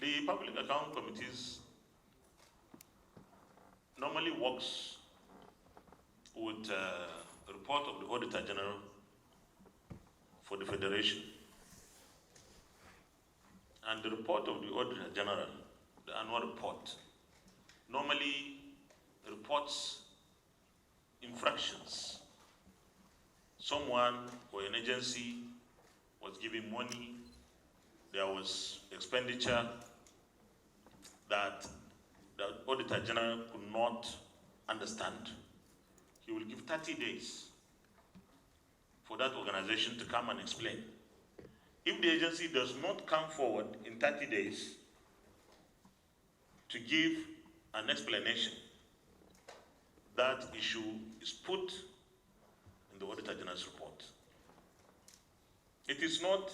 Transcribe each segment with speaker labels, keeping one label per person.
Speaker 1: The Public Account Committees normally works with a report of the Auditor General for the Federation. And the report of the Auditor General, the annual report, normally reports infractions. Someone or an agency was giving money, there was expenditure that the Auditor General could not understand. He will give 30 days for that organization to come and explain. If the agency does not come forward in 30 days to give an explanation, that issue is put in the Auditor General's report. It is not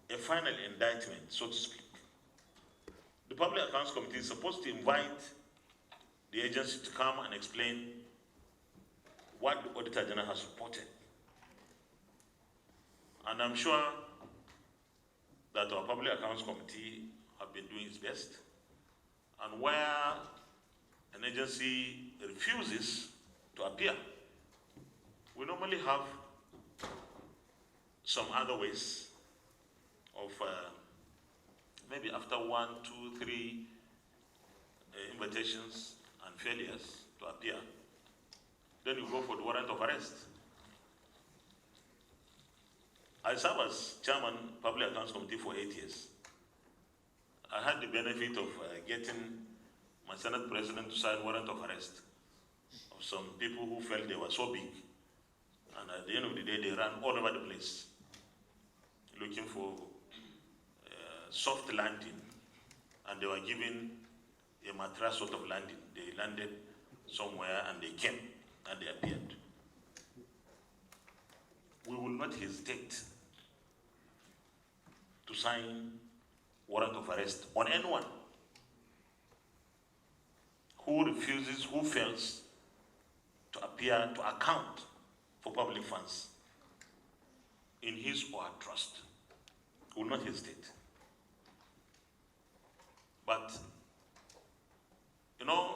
Speaker 1: a final indictment, so to speak. The Public Accounts Committee is supposed to invite the agency to come and explain what the Auditor General has reported. And I'm sure that our Public Accounts Committee have been doing its best. And where an agency refuses to appear, we normally have some other ways of maybe after 1, 2, 3 invitations and failures to appear, then you go for the warrant of arrest. I served as chairman Public Accounts Committee for 8 years. I had the benefit of getting my Senate President to sign warrant of arrest of some people who felt they were so big. And at the end of the day, they ran all over the place looking for soft landing. And they were given a mattress sort of landing. They landed somewhere and they came and they appeared. We will not hesitate to sign warrant of arrest on anyone who refuses, who fails to appear to account for public funds in his or her trust. We will not hesitate. But, you know,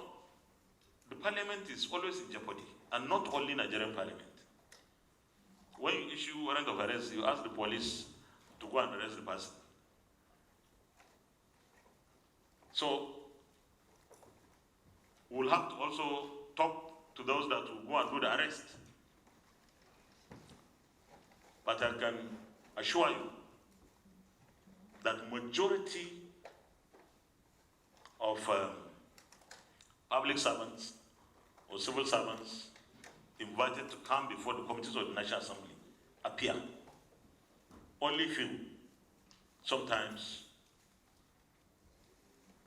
Speaker 1: the parliament is always in jeopardy, and not only Nigerian parliament. When you issue warrant of arrest, you ask the police to go and arrest the person. So, we'll have to also talk to those that will go and do the arrest. But I can assure you that majority of public servants or civil servants invited to come before the committees of the National Assembly appear. Only few sometimes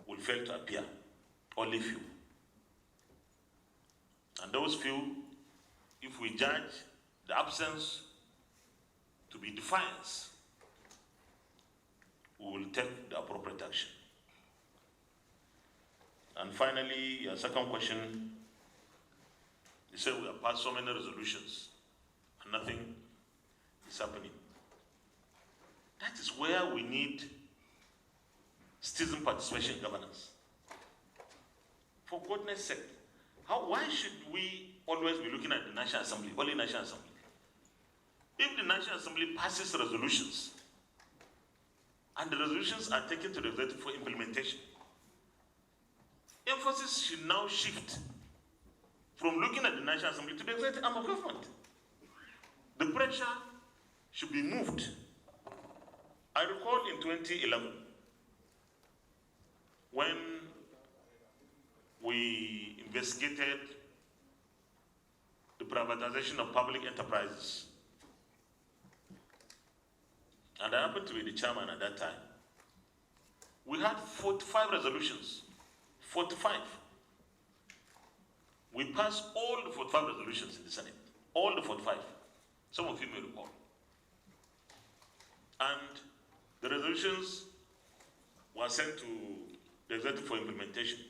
Speaker 1: will fail to appear. Only few. And those few, if we judge the absence to be defiance, we will take the appropriate action. And finally, your second question, you said we have passed so many resolutions and nothing is happening. That is where we need citizen participation in governance. For goodness sake, why should we always be looking at the National Assembly, only National Assembly? If the National Assembly passes resolutions, and the resolutions are taken to the executive for implementation, emphasis should now shift from looking at the National Assembly to the executive arm of government. The pressure should be moved. I recall in 2011, when we investigated the privatization of public enterprises, and I happened to be the chairman at that time, we had 45 resolutions. 45. We passed all the 45 resolutions in the Senate. All the 45. Some of you may recall. And the resolutions were sent to the executive for implementation.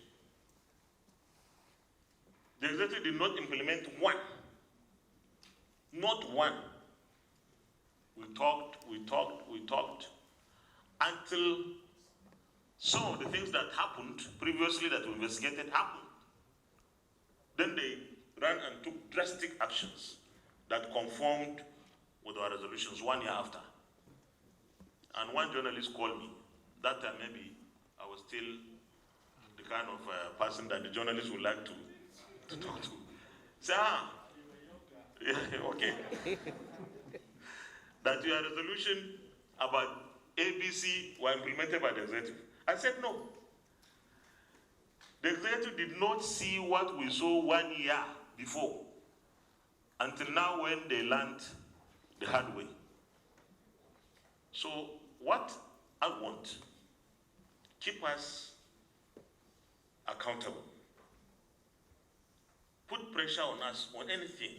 Speaker 1: The executive did not implement one. Not one. We talked until Some of the things that happened previously that we investigated happened. Then they ran and took drastic actions that conformed with our resolutions 1 year after. And one journalist called me. That time maybe I was still the kind of person that the journalist would like to talk to. Say, yeah, okay. That your resolution about ABC were implemented by the executive. I said no. The executive did not see what we saw 1 year before until now when they learned the hard way. So what I want, keep us accountable. Put pressure on us on anything